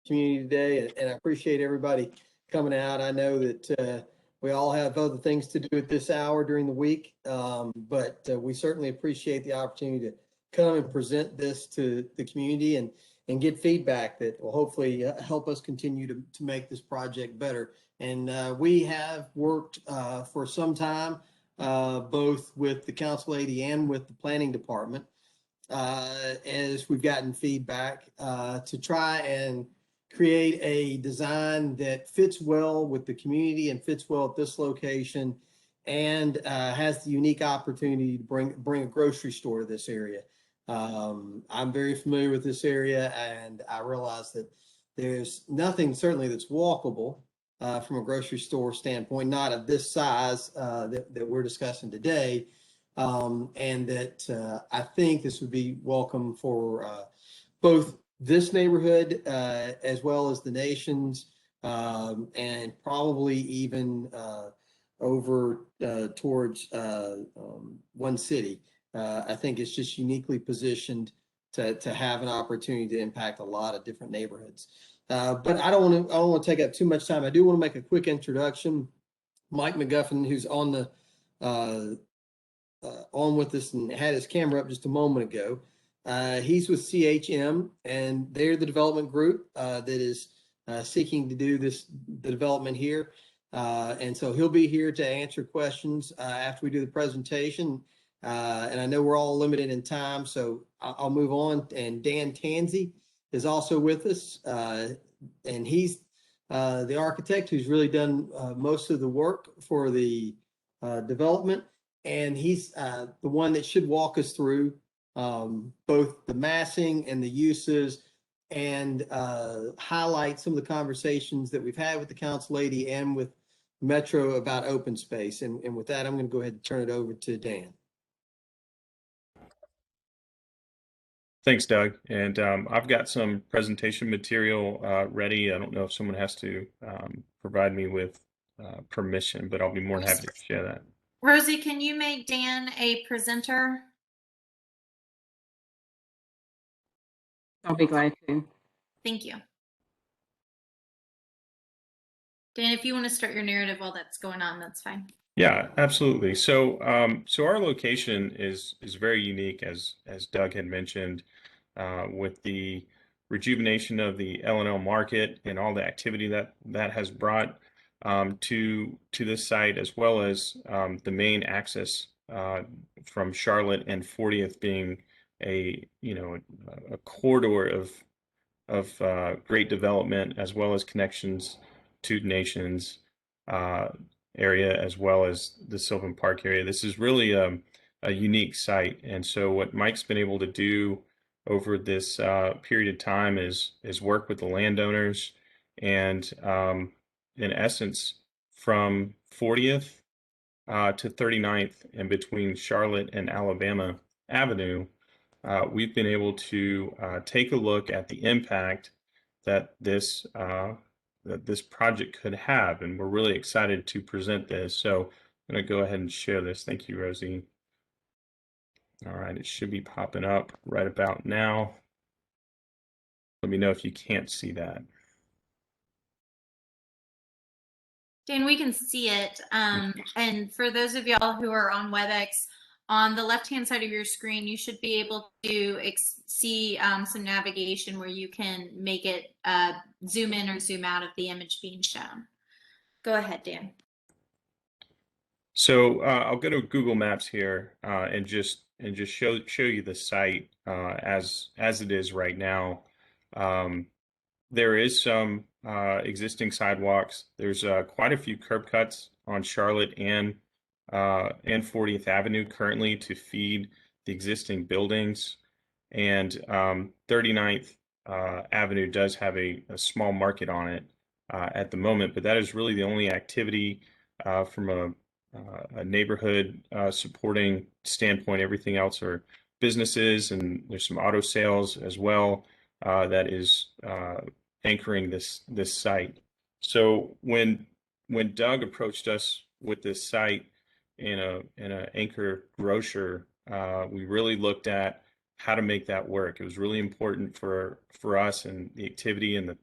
community today, and I appreciate everybody coming out. I know that we all have other things to do at this hour during the week, but we certainly appreciate the opportunity to come and present this to the community and get feedback that will hopefully help us continue to make this project better. And we have worked for some time, both with the council lady and with the planning department, as we've gotten feedback to try and create a design that fits well with the community and fits well at this location, and has the unique opportunity to bring a grocery store to this area. I'm very familiar with this area, and I realize that there's nothing certainly that's walkable from a grocery store standpoint, not of this size that we're discussing today. And that I think this would be welcome for both this neighborhood as well as the nation's, and probably even over towards one city. I think it's just uniquely positioned to have an opportunity to impact a lot of different neighborhoods. But I don't want to take up too much time. I do want to make a quick introduction. Mike McGuffin, who's on the on with us and had his camera up just a moment ago. He's with CHM, and they're the development group that is seeking to do the development here. And so he'll be here to answer questions after we do the presentation. And I know we're all limited in time, so I'll move on. And Dan Tansey is also with us, and he's the architect who's really done most of the work for the development. And he's the one that should walk us through both the massing and the uses, and highlight some of the conversations that we've had with the council lady and with Metro about open space. And with that, I'm going to go ahead and turn it over to Dan. Thanks, Doug. And I've got some presentation material ready. I don't know if someone has to provide me with permission, but I'll be more than happy to share that. Rosie, can you make Dan a presenter? I'll be glad to. Thank you. Dan, if you want to start your narrative while that's going on, that's fine. Yeah, absolutely. So, so our location is very unique, as Doug had mentioned, with the rejuvenation of the L&L market and all the activity that has brought to this site, as well as the main access from Charlotte and 40th being a corridor of great development, as well as connections to Nations area, as well as the Sylvan Park area. This is really a unique site. And so what Mike's been able to do over this period of time is work with the landowners, and in essence, from 40th to 39th and between Charlotte and Alabama Avenue, we've been able to take a look at the impact that this project could have, and we're really excited to present this. So I'm going to go ahead and share this. Thank you, Rosie. All right, it should be popping up right about now. Let me know if you can't see that. Dan, we can see it. And for those of y'all who are on WebEx, on the left-hand side of your screen, you should be able to see some navigation where you can make it zoom in or zoom out of the image being shown. Go ahead, Dan. So I'll go to Google Maps here and just show you the site as it is right now. There is some existing sidewalks. There's quite a few curb cuts on Charlotte and 40th Avenue currently to feed the existing buildings. And 39th Avenue does have a small market on it at the moment, but that is really the only activity from a neighborhood supporting standpoint. Everything else are businesses, and there's some auto sales as well that is anchoring this site. So when Doug approached us with this site in an anchor grocer, we really looked at how to make that work. It was really important for us and the activity and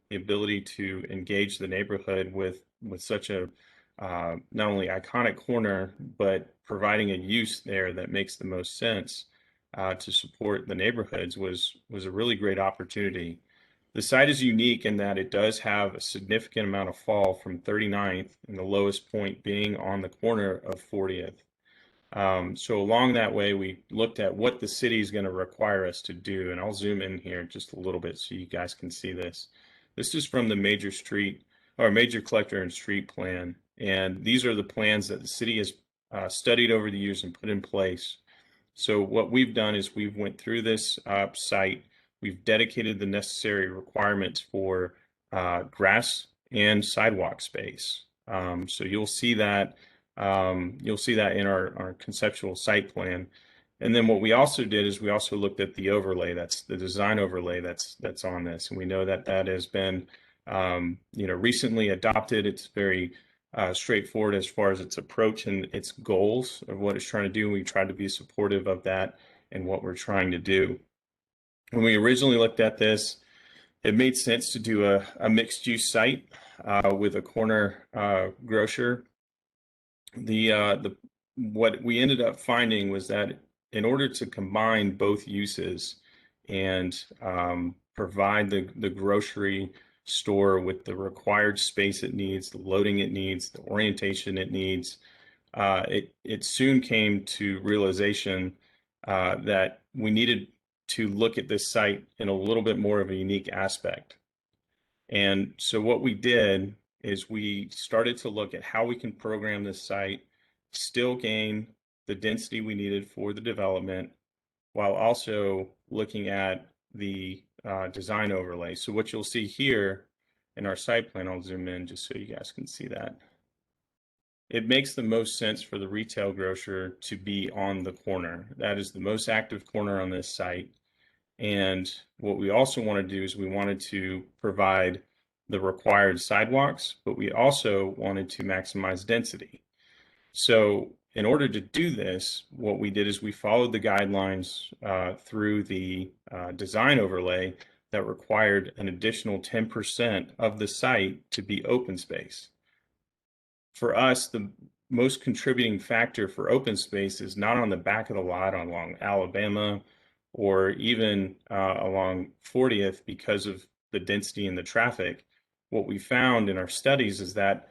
the ability to engage the neighborhood with such a not only iconic corner, but providing a use there that makes the most sense to support the neighborhoods was a really great opportunity. The site is unique in that it does have a significant amount of fall from 39th, and the lowest point being on the corner of 40th. So along that way, we looked at what the city is going to require us to do, and I'll zoom in here just a little bit so you guys can see this. This is from the major collector and street plan, and these are the plans that the city has studied over the years and put in place. So what we've done is we've went through this site. We've dedicated the necessary requirements for grass and sidewalk space. So you'll see that in our conceptual site plan. And then what we also did is we also looked at the overlay. That's the design overlay that's on this, and we know that has been recently adopted. It's very straightforward as far as its approach and its goals of what it's trying to do. We tried to be supportive of that and what we're trying to do. When we originally looked at this, it made sense to do a mixed use site with a corner grocer. What we ended up finding was that in order to combine both uses and provide the grocery store with the required space it needs, the loading it needs, the orientation it needs, it soon came to realization that we needed to look at this site in a little bit more of a unique aspect. And so what we did is we started to look at how we can program this site, still gain the density we needed for the development, while also looking at the design overlay. So what you'll see here in our site plan, I'll zoom in just so you guys can see that. It makes the most sense for the retail grocer to be on the corner. That is the most active corner on this site. And what we also want to do is we wanted to provide the required sidewalks, but we also wanted to maximize density. So in order to do this, what we did is we followed the guidelines through the design overlay that required an additional 10% of the site to be open space. For us, the most contributing factor for open space is not on the back of the lot along Alabama or even along 40th because of the density and the traffic. What we found in our studies is that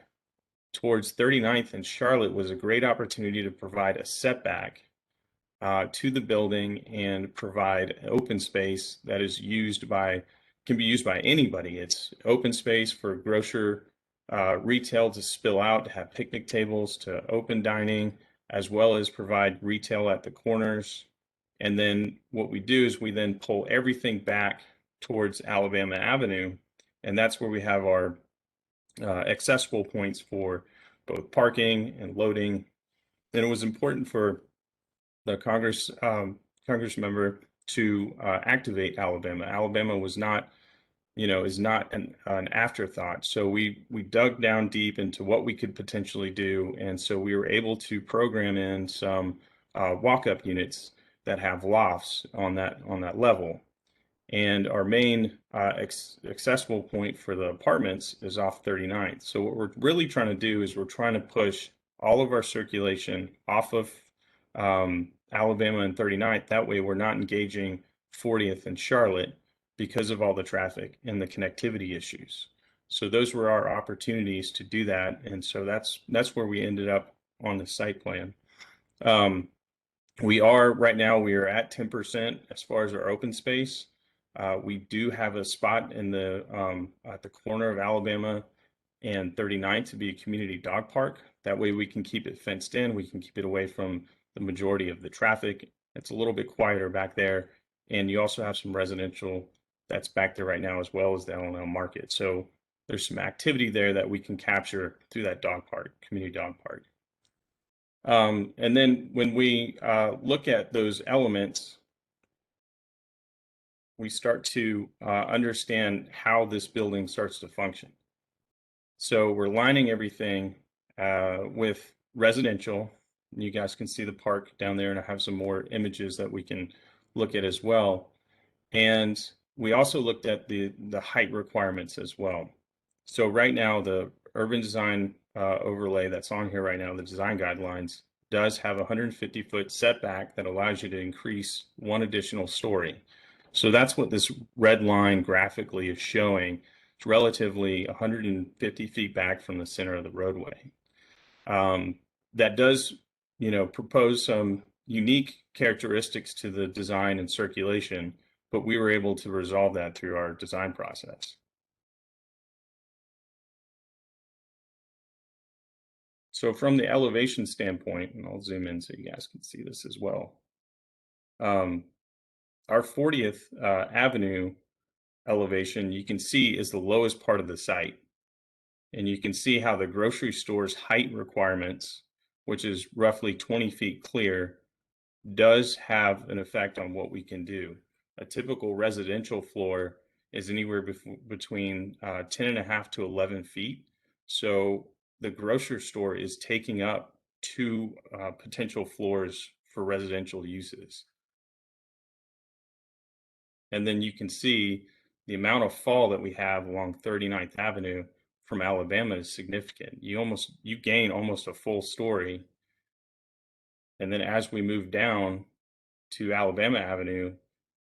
towards 39th and Charlotte was a great opportunity to provide a setback to the building and provide open space that is can be used by anybody. It's open space for grocer retail to spill out, to have picnic tables, to open dining, as well as provide retail at the corners. And then what we do is we then pull everything back towards Alabama Avenue, and that's where we have our accessible points for both parking and loading. And it was important for the Congress member to activate Alabama. Alabama was not, is not an afterthought. So we dug down deep into what we could potentially do, and so we were able to program in some walk-up units that have lofts on that level. And our main accessible point for the apartments is off 39th. So what we're really trying to do is we're trying to push all of our circulation off of Alabama and 39th. That way we're not engaging 40th and Charlotte because of all the traffic and the connectivity issues. So those were our opportunities to do that. And so that's where we ended up on the site plan. Right now we are at 10% as far as our open space. We do have a spot in at the corner of Alabama and 39th to be a community dog park. That way we can keep it fenced in. We can keep it away from the majority of the traffic. It's a little bit quieter back there. And you also have some residential that's back there right now, as well as the L&L market. So there's some activity there that we can capture through that dog park, community dog park. And then when we look at those elements, we start to understand how this building starts to function. So we're lining everything with residential. You guys can see the park down there, and I have some more images that we can look at as well. And we also looked at the height requirements as well. So right now, the urban design overlay that's on here right now, the design guidelines, does have a 150-foot setback that allows you to increase one additional story. So that's what this red line graphically is showing. It's relatively 150 feet back from the center of the roadway. That does, propose some unique characteristics to the design and circulation, but we were able to resolve that through our design process. So from the elevation standpoint, and I'll zoom in so you guys can see this as well. Our 40th Avenue elevation, you can see, is the lowest part of the site. And you can see how the grocery store's height requirements, which is roughly 20 feet clear, does have an effect on what we can do. A typical residential floor is anywhere between 10.5 to 11 feet. So the grocery store is taking up 2 potential floors for residential uses. And then you can see the amount of fall that we have along 39th Avenue from Alabama is significant. You gain almost a full story. And then as we move down to Alabama Avenue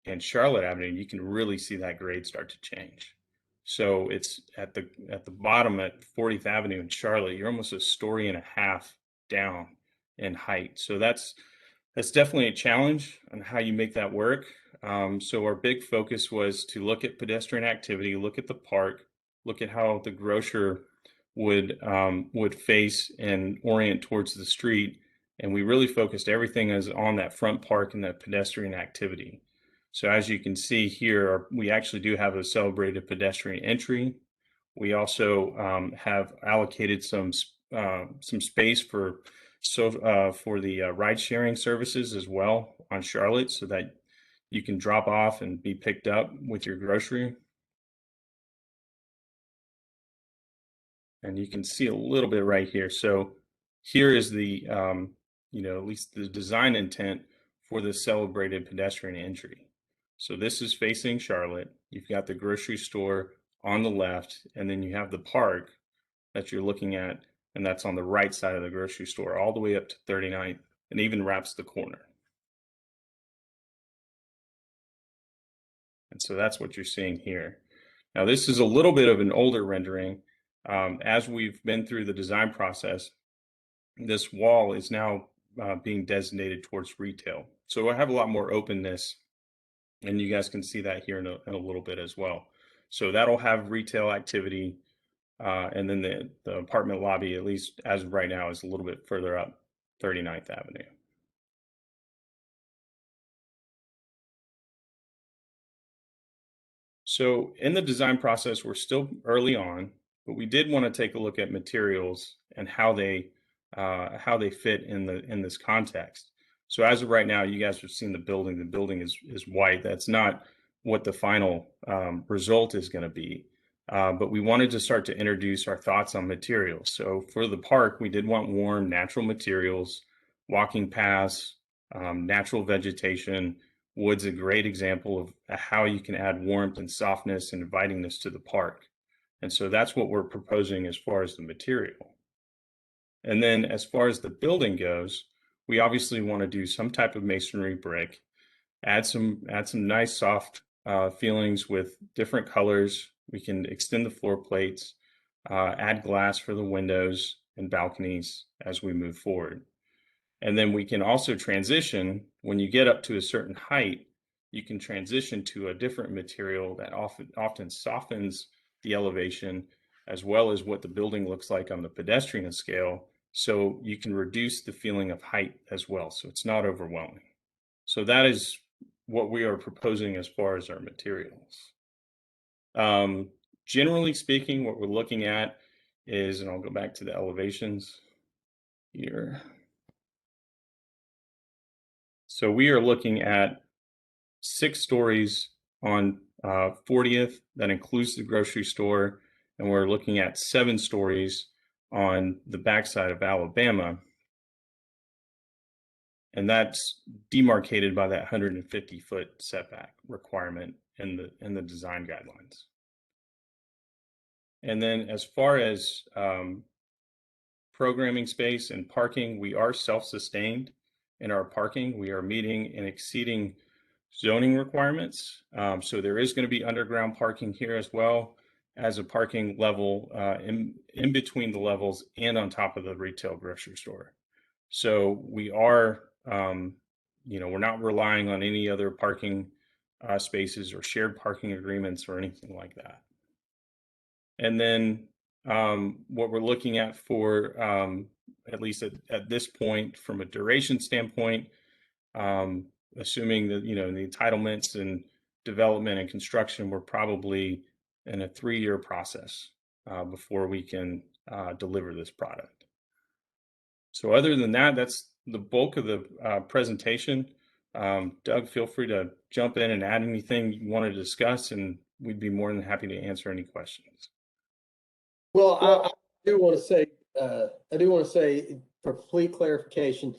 and Charlotte Avenue, you can really see that grade start to change. So it's at the bottom at 40th Avenue in Charlotte, you're almost a story and a half down in height. So that's definitely a challenge on how you make that work. So our big focus was to look at pedestrian activity, look at the park, look at how the grocer would face and orient towards the street. And we really focused everything as on that front park and that pedestrian activity. So as you can see here, we actually do have a celebrated pedestrian entry. We also have allocated some space for the ride sharing services as well on Charlotte, so that you can drop off and be picked up with your grocery. And you can see a little bit right here. So here is the, at least the design intent for the celebrated pedestrian entry. So this is facing Charlotte. You've got the grocery store on the left, and then you have the park that you're looking at, and that's on the right side of the grocery store, all the way up to 39th, and even wraps the corner. And so that's what you're seeing here. Now, this is a little bit of an older rendering. As we've been through the design process, this wall is now being designated towards retail. So I have a lot more openness, and you guys can see that here in a little bit as well. So that'll have retail activity, and then the apartment lobby, at least as of right now, is a little bit further up 39th Avenue. So in the design process, we're still early on, but we did want to take a look at materials and how they fit in this context. So as of right now, you guys have seen the building. The building is white. That's not what the final result is going to be. But we wanted to start to introduce our thoughts on materials. So for the park, we did want warm, natural materials, walking paths, natural vegetation. Wood's a great example of how you can add warmth and softness and invitingness to the park. And so that's what we're proposing as far as the material. And then as far as the building goes, we obviously want to do some type of masonry brick, add some nice soft feelings with different colors. We can extend the floor plates, add glass for the windows and balconies as we move forward. And then we can also transition, when you get up to a certain height, you can transition to a different material that often softens the elevation, as well as what the building looks like on the pedestrian scale. So you can reduce the feeling of height as well. So it's not overwhelming. So that is what we are proposing as far as our materials. Generally speaking, what we're looking at is, and I'll go back to the elevations here. So we are looking at 6 stories on 40th. That includes the grocery store. And we're looking at 7 stories on the backside of Alabama. And that's demarcated by that 150-foot setback requirement in the design guidelines. And then as far as programming space and parking, we are self-sustained in our parking. We are meeting and exceeding zoning requirements. So there is going to be underground parking here as well as a parking level in between the levels and on top of the retail grocery store. So we are, we're not relying on any other parking spaces or shared parking agreements or anything like that. And then what we're looking at for, at least at this point, from a duration standpoint, assuming that, the entitlements and development and construction, we're probably in a 3-year process before we can deliver this product. So other than that, that's the bulk of the presentation. Doug, feel free to jump in and add anything you want to discuss, and we'd be more than happy to answer any questions. Well, I do want to say for complete clarification,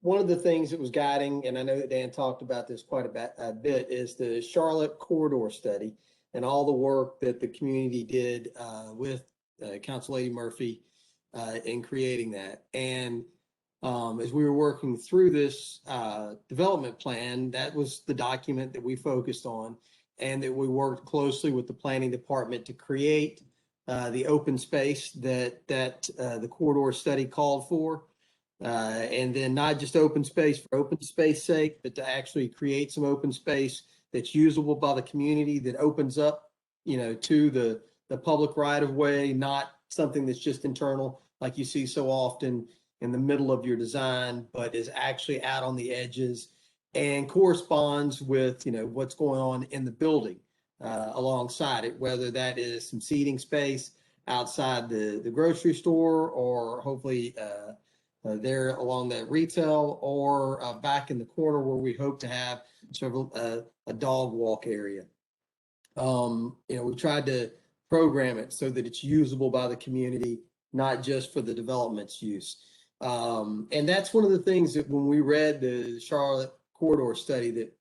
one of the things that was guiding, and I know that Dan talked about this quite a bit, is the Charlotte corridor study and all the work that the community did with Council Lady Murphy in creating that. And as we were working through this development plan, that was the document that we focused on, and that we worked closely with the planning department to create the open space that the corridor study called for. And then not just open space for open space sake, but to actually create some open space that's usable by the community, that opens up, to the public right of way, not something that's just internal, like you see so often in the middle of your design, but is actually out on the edges and corresponds with, what's going on in the building alongside it, whether that is some seating space outside the grocery store, or hopefully there along that retail, or back in the corner where we hope to have sort of a dog walk area. We tried to program it so that it's usable by the community, not just for the development's use. And that's one of the things that when we read the Charlotte corridor study, that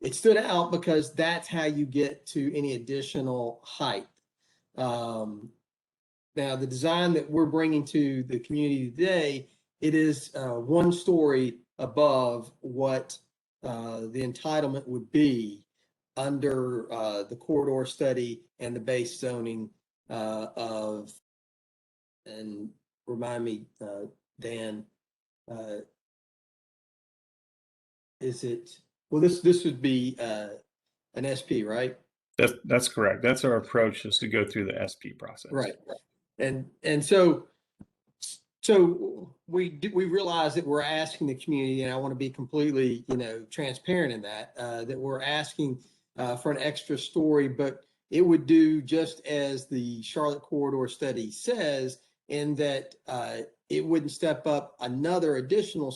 it stood out, because that's how you get to any additional height. Now, the design that we're bringing to the community today, it is 1 story above what the entitlement would be under the corridor study and the base zoning of, and remind me, Dan, is it, well, this would be an SP, right? That's correct. That's our approach, is to go through the SP process. Right. And so we realize that we're asking the community, and I want to be completely, transparent in that, that we're asking for an extra story, but it would do just as the Charlotte corridor study says, in that it wouldn't step up another additional,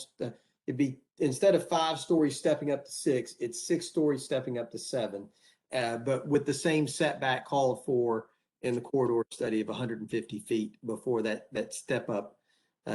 it'd be, instead of 5 stories stepping up to 6, it's 6 stories stepping up to 7, but with the same setback called for in the corridor study of 150 feet before that step up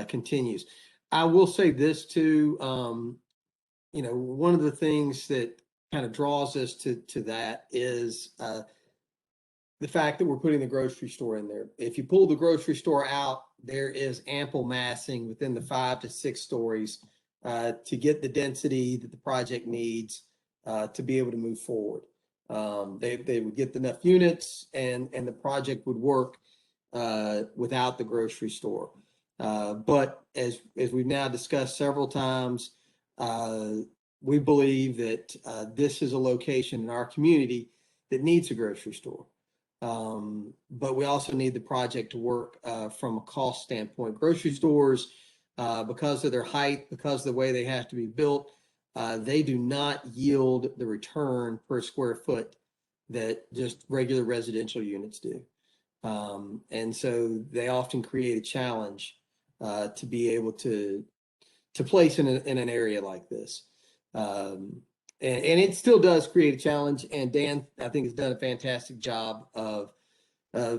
continues. I will say this too, one of the things that kind of draws us to that is the fact that we're putting the grocery store in there. If you pull the grocery store out, there is ample massing within the 5 to 6 stories to get the density that the project needs to be able to move forward. They would get enough units, and the project would work without the grocery store. But as we've now discussed several times, we believe that this is a location in our community that needs a grocery store. But we also need the project to work from a cost standpoint. Grocery stores, because of their height, because of the way they have to be built, they do not yield the return per square foot that just regular residential units do. And so they often create a challenge to be able to place in an area like this. And it still does create a challenge. And Dan, I think, has done a fantastic job of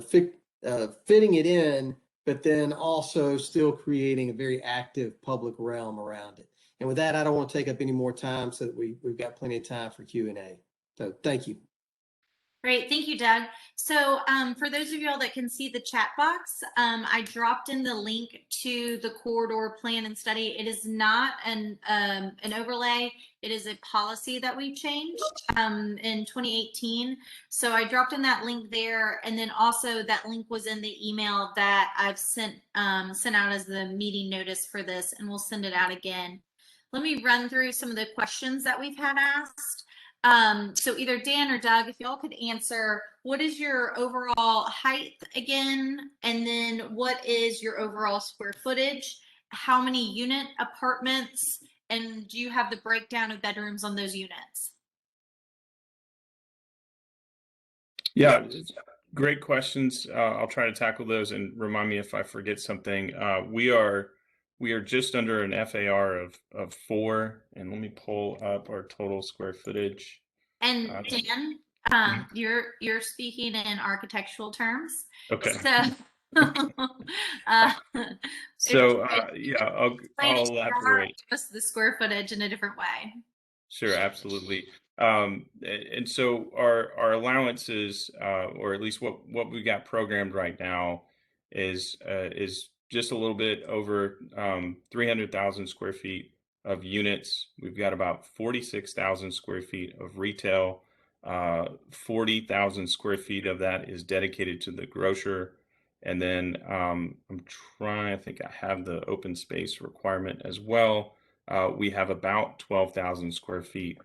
fitting it in, but then also still creating a very active public realm around it. And with that, I don't want to take up any more time so that we've got plenty of time for Q&A. So thank you. Great, thank you, Doug. So for those of y'all that can see the chat box, I dropped in the link to the corridor plan and study. It is not an overlay. It is a policy that we changed in 2018. So I dropped in that link there, and then also that link was in the email that I've sent out as the meeting notice for this, and we'll send it out again. Let me run through some of the questions that we've had asked. So either Dan or Doug, if y'all could answer, what is your overall height again? And then what is your overall square footage? How many unit apartments? And do you have the breakdown of bedrooms on those units? Yeah, great questions. I'll try to tackle those, and remind me if I forget something. We are just under an FAR of 4, and let me pull up our total square footage. And Dan, you're speaking in architectural terms. Okay. So, yeah, I'll elaborate. Just the square footage in a different way. Sure, absolutely. And so our allowances, or at least what we got programmed right now, is just a little bit over 300,000 square feet of units. We've got about 46,000 square feet of retail. 40,000 square feet of that is dedicated to the grocer. And then I'm trying, I think I have the open space requirement as well. We have about 12,000 square feet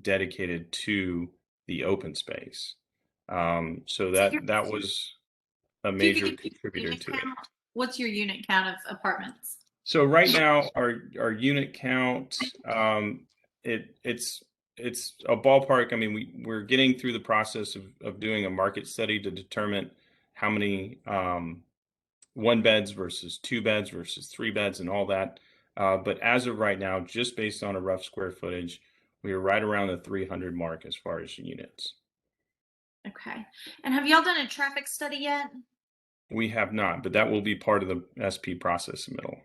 dedicated to the open space. So that was a major contributor to it. What's your unit count of apartments? So right now, our unit count, it's a ballpark. I mean, we're getting through the process of doing a market study to determine how many 1 beds versus 2 beds versus 3 beds and all that. But as of right now, just based on a rough square footage, we are right around the 300 mark as far as units. Okay. And have y'all done a traffic study yet? We have not, but that will be part of the SP process submittal.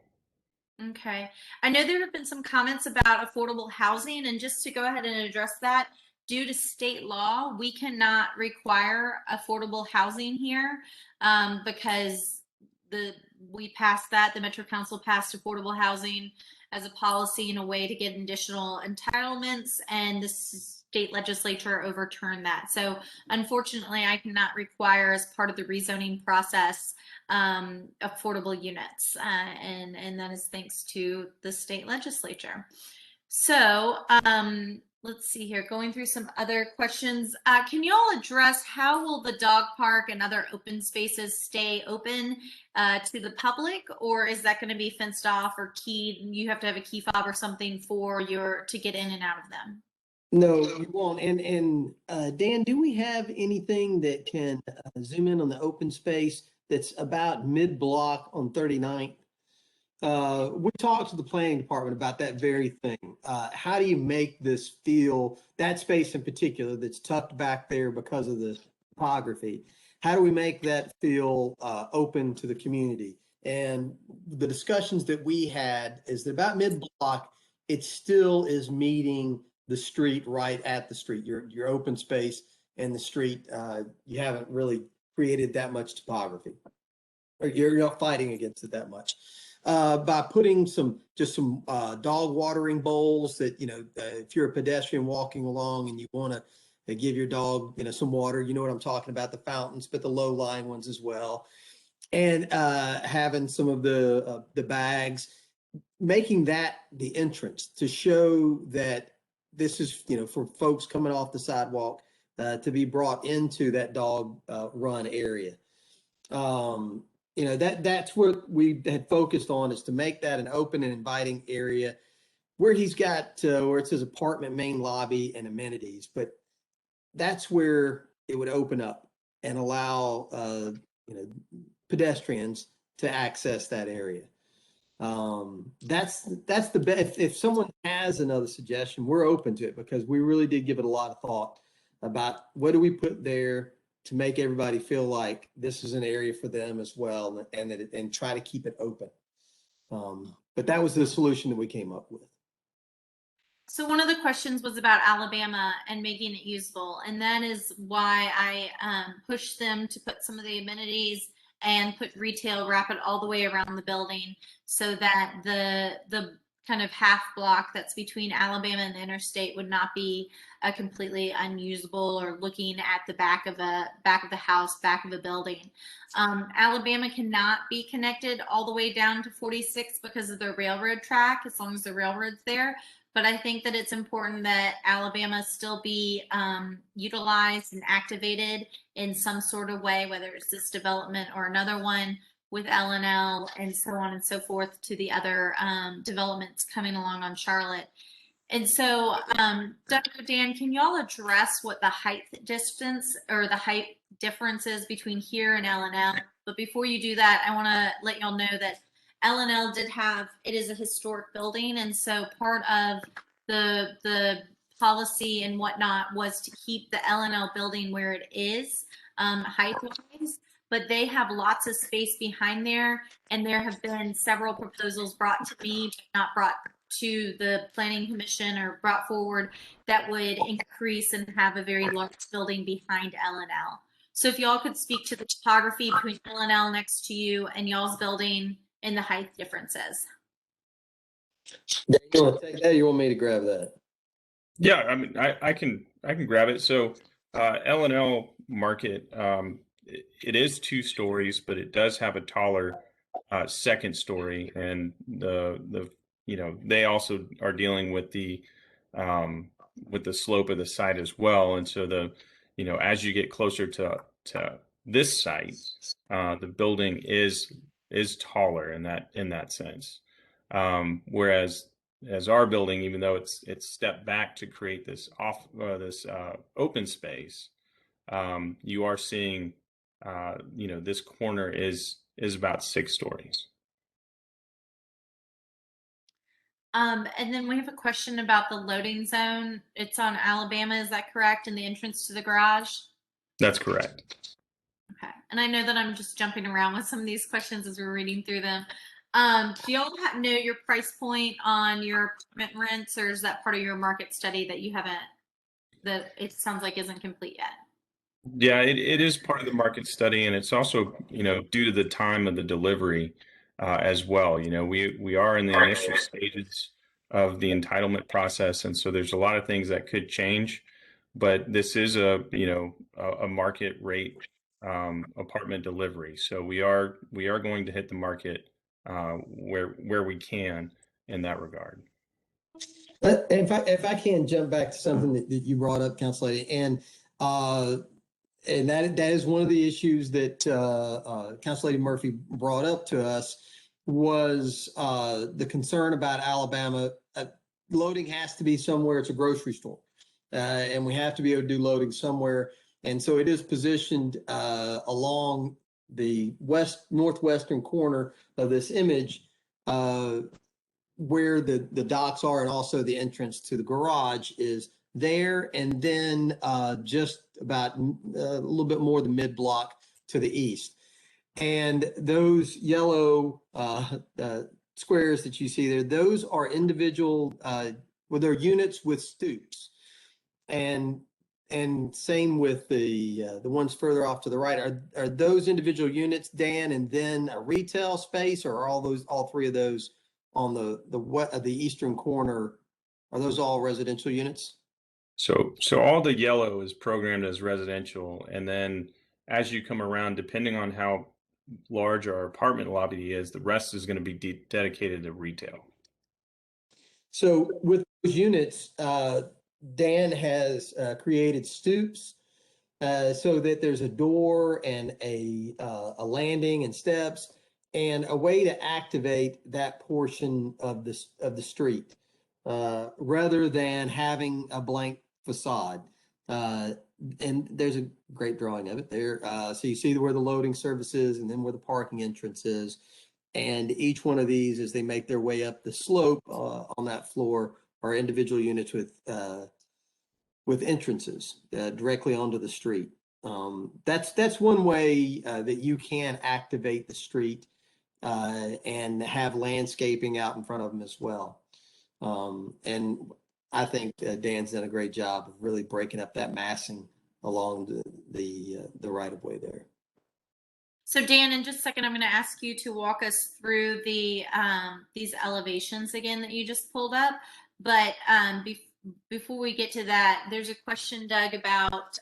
Okay. I know there have been some comments about affordable housing, and just to go ahead and address that, due to state law, we cannot require affordable housing here because we passed that. The Metro Council passed affordable housing as a policy in a way to get additional entitlements, and the state legislature overturned that. So unfortunately, I cannot require, as part of the rezoning process, affordable units, and that is thanks to the state legislature. So let's see here, going through some other questions. Can you all address how will the dog park and other open spaces stay open to the public, or is that going to be fenced off or keyed? You have to have a key fob or something to get in and out of them. No, you won't. And Dan, do we have anything that can zoom in on the open space that's about mid-block on 39th? We talked to the planning department about that very thing. How do you make this feel, that space in particular that's tucked back there because of the topography? How do we make that feel open to the community? And the discussions that we had is that about mid-block, it still is meeting the street right at the street. Your open space and the street, you haven't really created that much topography, or you're not fighting against it that much. By putting some dog watering bowls that, if you're a pedestrian walking along and you want to give your dog, some water, you know what I'm talking about, the fountains, but the low-lying ones as well. And having some of the bags, making that the entrance to show that this is, for folks coming off the sidewalk to be brought into that dog run area. That's what we had focused on, is to make that an open and inviting area where he's got, where it says apartment main lobby and amenities, but that's where it would open up and allow, pedestrians to access that area. That's the best. If someone has another suggestion, we're open to it, because we really did give it a lot of thought about what do we put there to make everybody feel like this is an area for them as well, and try to keep it open. but that was the solution that we came up with. So one of the questions was about Alabama and making it usable, and that is why I pushed them to put some of the amenities and put retail, wrap it all the way around the building, so that the kind of half block that's between Alabama and the interstate would not be completely unusable or looking at the back of the house, back of a building. Alabama cannot be connected all the way down to 46 because of the railroad track, as long as the railroad's there. But I think that it's important that Alabama still be utilized and activated in some sort of way, whether it's this development or another one with L&L and so on and so forth to the other developments coming along on Charlotte. And so, Doug or Dan, can y'all address what the height distance or the height difference is between here and L&L? But before you do that, I want to let y'all know that L&L it is a historic building, and so part of the policy and whatnot was to keep the L&L building where it is, height-wise, but they have lots of space behind there, and there have been several proposals brought to me, but not brought to the Planning Commission or brought forward, that would increase and have a very large building behind L&L. So if y'all could speak to the topography between L&L next to you and y'all's building and the height differences. You want to take that? Or you want me to grab that? Yeah, I mean, I can grab it. So L&L Market, it is 2 stories, but it does have a taller second story, and they also are dealing with the slope of the site as well. And so as you get closer to this site, the building is taller in that sense. Whereas our building, even though it's stepped back to create this open space, you are seeing this corner is about 6 stories. And then we have a question about the loading zone. It's on Alabama, is that correct? And the entrance to the garage? That's correct. Okay. And I know that I'm just jumping around with some of these questions as we're reading through them. Do y'all know your price point on your apartment rents, or is that part of your market study that it sounds like isn't complete yet? Yeah, it is part of the market study, and it's also, due to the time of the delivery as well. We are in the initial stages of the entitlement process, and so there's a lot of things that could change. But this is a market rate apartment delivery, so we are going to hit the market where we can in that regard. If I can jump back to something that you brought up, Council Lady, and that is one of the issues that Council Lady Murphy brought up to us, was the concern about Alabama. Loading has to be somewhere. It's a grocery store, and we have to be able to do loading somewhere. And so it is positioned along the northwestern corner of this image, where the docks are, and also the entrance to the garage is there, and then just about a little bit more the mid block to the east. And those yellow squares that you see there, those are individual, they're units with stoops. And same with the ones further off to the right. Are those individual units, Dan, and then a retail space, or are all 3 of those on the eastern corner, are those all residential units? So all the yellow is programmed as residential, and then as you come around, depending on how large our apartment lobby is, the rest is going to be dedicated to retail. So with those units, Dan has created stoops so that there's a door and a landing and steps, and a way to activate that portion of the street, rather than having a blank facade. And there's a great drawing of it there. So you see where the loading service is, and then where the parking entrance is. And each one of these, as they make their way up the slope on that floor, are individual units with entrances directly onto the street. That's one way that you can activate the street and have landscaping out in front of them as well. And I think Dan's done a great job of really breaking up that massing along the right of way there. So Dan, in just a second, I'm going to ask you to walk us through the these elevations again that you just pulled up. But before we get to that, there's a question, Doug, about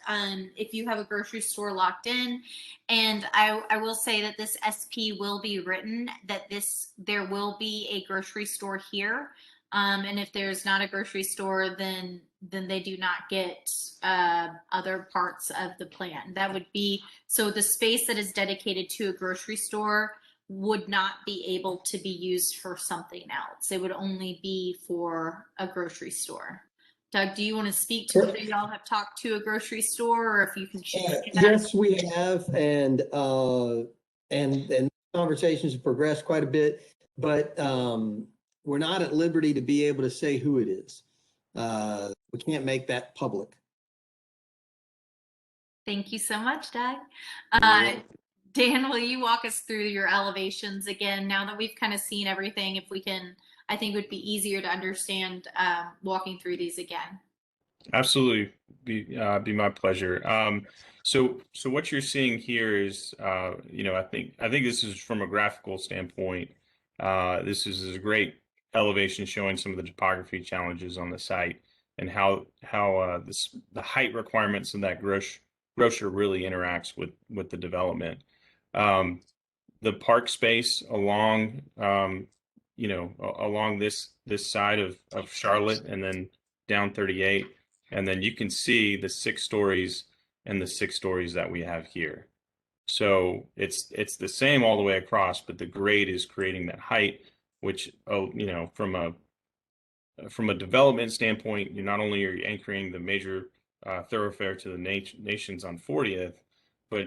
if you have a grocery store locked in. And I will say that this SP will be written that there will be a grocery store here. And if there's not a grocery store, then they do not get other parts of the plan. That would be, so the space that is dedicated to a grocery store would not be able to be used for something else. It would only be for a grocery store. Doug, do you want to speak to whether y'all have talked to a grocery store, or if you can share that? Yes, we have, and conversations have progressed quite a bit, but we're not at liberty to be able to say who it is. We can't make that public. Thank you so much, Doug. Yeah. Dan, will you walk us through your elevations again? Now that we've kind of seen everything, if we can, I think it would be easier to understand walking through these again. Absolutely, be my pleasure. So what you're seeing here is, I think this is from a graphical standpoint. This is a great elevation showing some of the topography challenges on the site and how the height requirements of that grocer really interacts with the development. The park space along along this side of Charlotte and then down 38. And then you can see the 6 stories and the 6 stories that we have here. So it's the same all the way across, but the grade is creating that height, which, from a development standpoint, you not only are you anchoring the major thoroughfare to the nations on 40th, but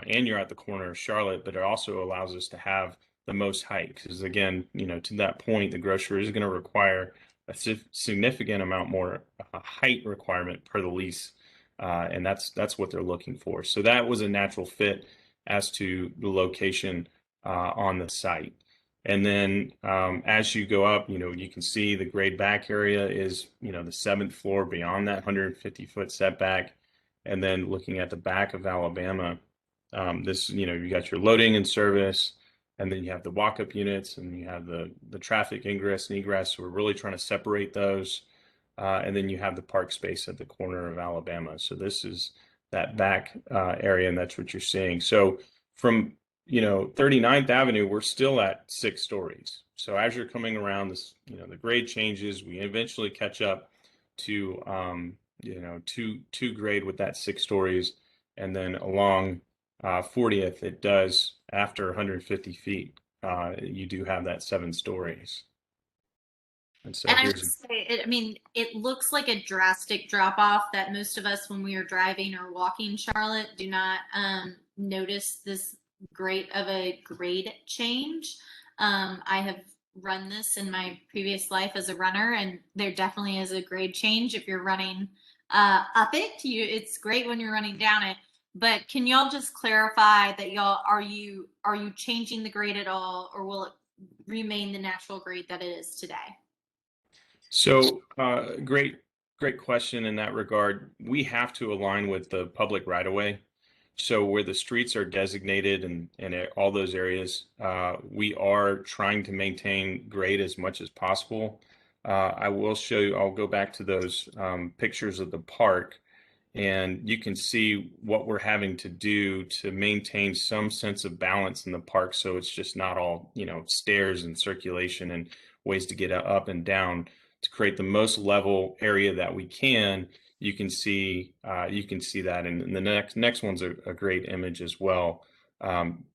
and you're at the corner of Charlotte, but it also allows us to have the most height, because again, to that point, the grocer is going to require a significant amount more height requirement per the lease, and that's what they're looking for. So that was a natural fit as to the location on the site. And then as you go up, you can see the grade back area is, the 7th floor beyond that 150-foot setback. And then looking at the back of Alabama, you got your loading and service, and then you have the walk-up units, and you have the traffic ingress and egress. So we're really trying to separate those. And then you have the park space at the corner of Alabama. So this is that back area, and that's what you're seeing. So from 39th Avenue, we're still at 6 stories. So as you're coming around this, the grade changes, we eventually catch up to two grade with that 6 stories, and then along 40th, it does, after 150 feet, you do have that 7 stories. And so I would say, it looks like a drastic drop off that most of us, when we are driving or walking Charlotte, do not notice this great of a grade change. I have run this in my previous life as a runner, and there definitely is a grade change if you're running up it. It's great when you're running down it. But can y'all just clarify that are you changing the grade at all, or will it remain the natural grade that it is today? So great question in that regard. We have to align with the public right of way. So where the streets are designated and all those areas, we are trying to maintain grade as much as possible. I will show you, I'll go back to those pictures of the park, and you can see what we're having to do to maintain some sense of balance in the park. So it's just not all, stairs and circulation and ways to get up and down, to create the most level area that we can. You can see that, and the next one's a great image as well.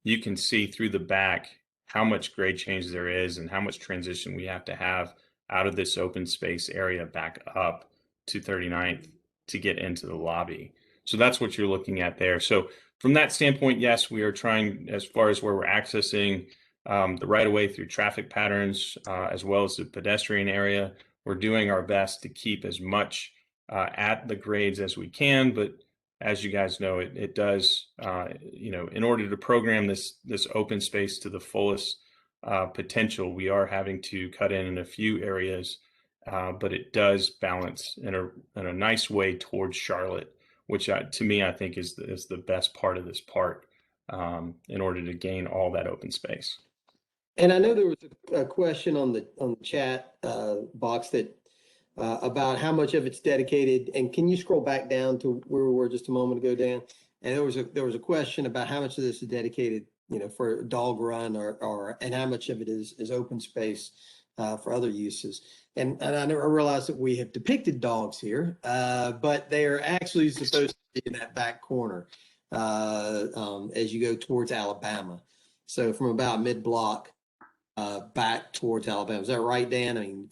You can see through the back how much grade change there is and how much transition we have to have out of this open space area back up to 39th to get into the lobby. So that's what you're looking at there. So from that standpoint, yes, we are trying, as far as where we're accessing the right of way through traffic patterns, as well as the pedestrian area, we're doing our best to keep as much at the grades as we can. But as you guys know, it does, in order to program this open space to the fullest potential. We are having to cut in a few areas, but it does balance in a nice way towards Charlotte, which to me, I think is the best part of this park, in order to gain all that open space. And I know there was a question on the chat box that about how much of it's dedicated. And can you scroll back down to where we were just a moment ago, Dan? And there was a question about how much of this is dedicated, for a dog run and how much of it is open space for other uses. And I never realized that we have depicted dogs here, but they are actually supposed to be in that back corner as you go towards Alabama. So from about mid-block back towards Alabama. Is that right, Dan? I mean,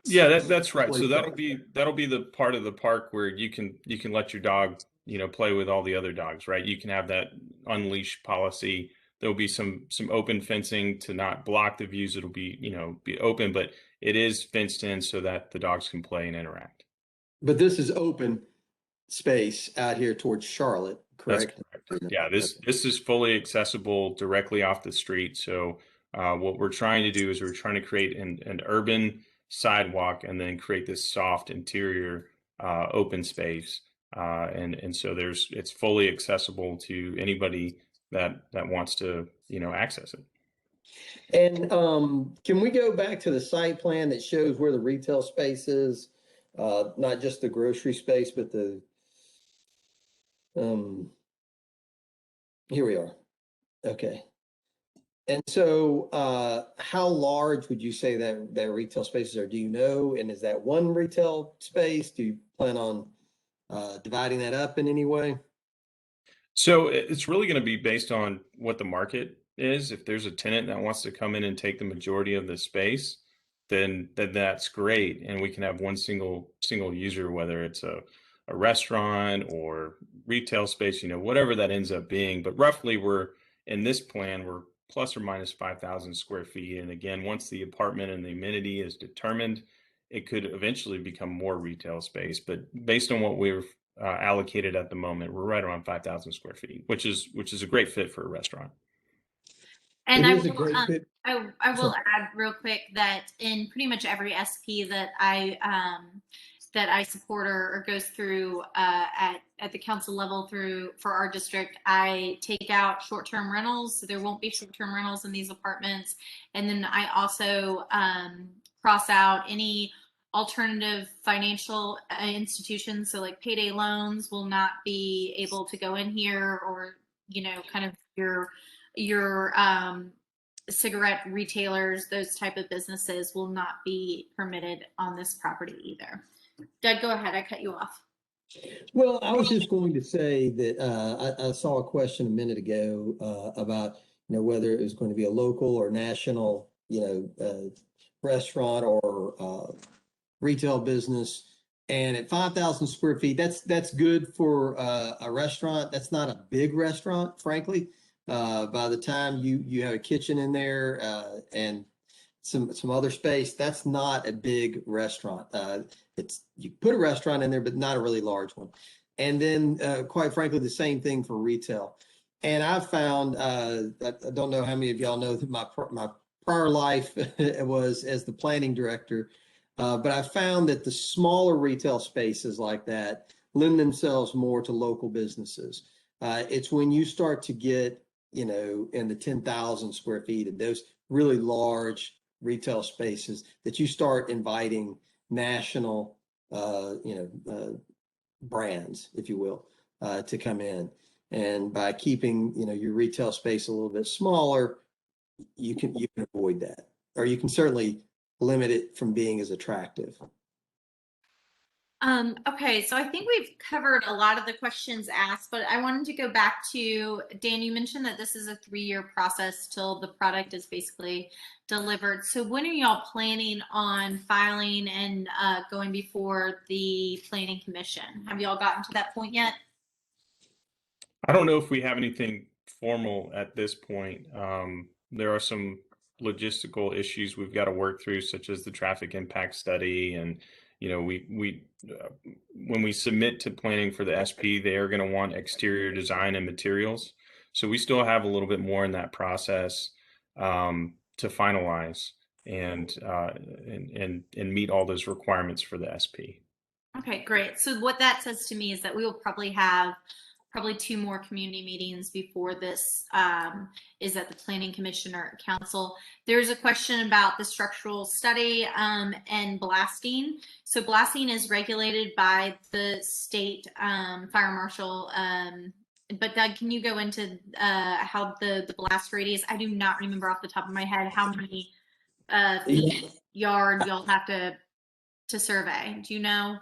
Yeah, that's right. So that'll be the part of the park where you can let your dog, play with all the other dogs, right? You can have that unleash policy. There'll be some open fencing to not block the views. It'll be, be open, but it is fenced in so that the dogs can play and interact. But this is open space out here towards Charlotte, correct? That's correct. Yeah, this is fully accessible directly off the street. So what we're trying to do is we're trying to create an urban sidewalk and then create this soft interior open space. And so it's fully accessible to anybody that wants to, access it. And can we go back to the site plan that shows where the retail space is? Not just the grocery space, but here we are. Okay. And so how large would you say that retail spaces are? Do you know? And is that one retail space? Do you plan on dividing that up in any way? So it's really going to be based on what the market is. If there's a tenant that wants to come in and take the majority of the space, then that's great. And we can have one single user, whether it's a restaurant or retail space, whatever that ends up being. But roughly in this plan, we're plus or minus 5,000 square feet. And again, once the apartment and the amenity is determined, it could eventually become more retail space. But based on what we've allocated at the moment, we're right around 5,000 square feet, which is a great fit for a restaurant. And It I is a will, great fit. I will add real quick that in pretty much every SP that I support or goes through at the council level for our district, I take out short-term rentals. So there won't be short-term rentals in these apartments. And then I also cross out any alternative financial institutions. So like payday loans will not be able to go in here, or, kind of your cigarette retailers, those type of businesses will not be permitted on this property either. Doug, go ahead. I cut you off. Well, I was just going to say that I saw a question a minute ago about whether it was going to be a local or national restaurant or retail business. And at 5,000 square feet, that's good for a restaurant. That's not a big restaurant, frankly. By the time you have a kitchen in there and some other space, that's not a big restaurant. You put a restaurant in there, but not a really large one. And then quite frankly, the same thing for retail. And I've found, I don't know how many of y'all know that my prior life was as the planning director, but I found that the smaller retail spaces like that lend themselves more to local businesses. It's when you start to get, in the 10,000 square feet of those really large retail spaces that you start inviting national, brands, if you will, to come in. And by keeping, your retail space a little bit smaller, you can avoid that, or you can certainly limit it from being as attractive. Okay, so I think we've covered a lot of the questions asked, but I wanted to go back to, Dan, you mentioned that this is a 3-year process till the product is basically delivered. So when are y'all planning on filing and going before the Planning Commission? Have y'all gotten to that point yet? I don't know if we have anything formal at this point. There are some logistical issues we've got to work through, such as the traffic impact study. And, when we submit to planning for the SP, they are going to want exterior design and materials. So we still have a little bit more in that process. to finalize and meet all those requirements for the SP. Okay, great. So what that says to me is that we will probably have 2 more community meetings before this is at the Planning Commission or Council. There's a question about the structural study and blasting. So blasting is regulated by the state fire marshal. But Doug, can you go into how the blast radius? I do not remember off the top of my head how many feet, yard you'll have to survey. Do you know?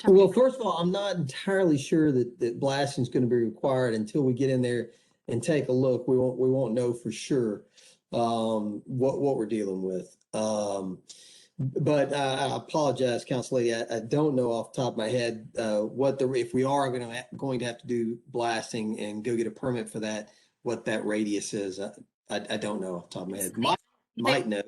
Well, first of all, I'm not entirely sure that blasting is going to be required until we get in there and take a look. We won't know for sure what we're dealing with. But I apologize, Council Lady. I don't know off the top of my head if we are going to have to do blasting and go get a permit for that, what that radius is. I don't know off the top of my head. Might know.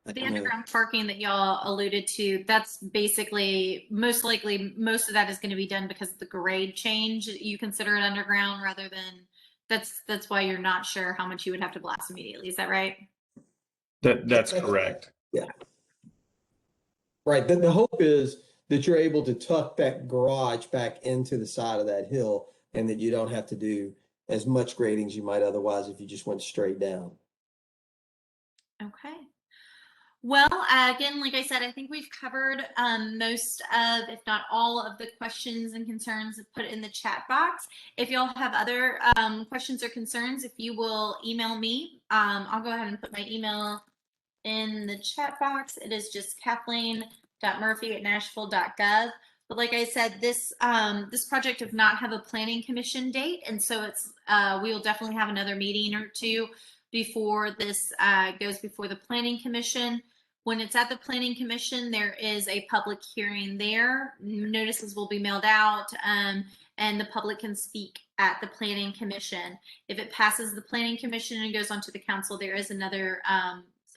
The underground parking that y'all alluded to, that's basically most likely most of that is going to be done because of the grade change. You consider it underground rather than that's why you're not sure how much you would have to blast immediately. Is that right? That's correct. Yeah. Right. The hope is that you're able to tuck that garage back into the side of that hill and that you don't have to do as much grading as you might otherwise if you just went straight down. Okay. Well, again, like I said, I think we've covered most of, if not all of the questions and concerns put in the chat box. If y'all have other questions or concerns, if you will email me, I'll go ahead and put my email in the chat box. It is just kathleen.murphy@nashville.gov. But like I said, this project does not have a planning commission date, and so it's we will definitely have another meeting or two before this goes before the planning commission. When it's at the planning commission, there is a public hearing there. Notices will be mailed out, and the public can speak at the planning commission. If it passes the planning commission and goes on to the council, there is another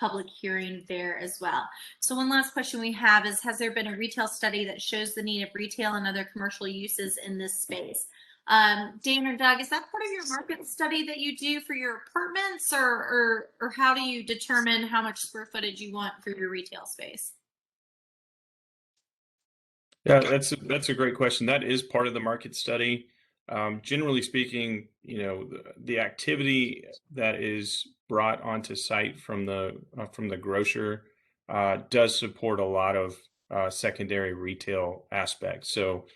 public hearing there as well. So one last question we have is, has there been a retail study that shows the need of retail and other commercial uses in this space? Dan or Doug, is that part of your market study that you do for your apartments, or how do you determine how much square footage you want for your retail space? Yeah, that's a great question. That is part of the market study. Generally speaking, the activity that is brought onto site from the grocer does support a lot of secondary retail aspects. So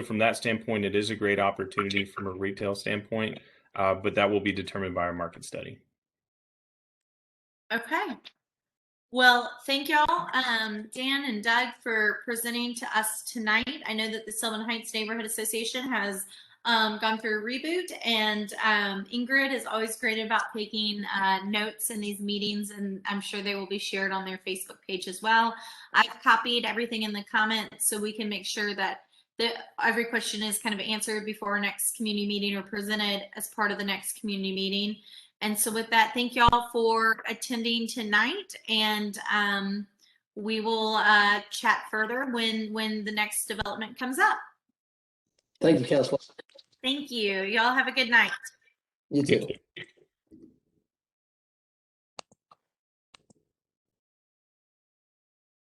from that standpoint, it is a great opportunity from a retail standpoint, but that will be determined by our market study. Okay. Well, thank y'all, Dan and Doug, for presenting to us tonight. I know that the Sylvan Heights Neighborhood Association has gone through a reboot, and Ingrid is always great about taking notes in these meetings, and I'm sure they will be shared on their Facebook page as well. I've copied everything in the comments so we can make sure that every question is kind of answered before our next community meeting or presented as part of the next community meeting. And so with that, thank y'all for attending tonight, and we will chat further when the next development comes up. Thank you, Councilor. Thank you. Y'all have a good night. You too.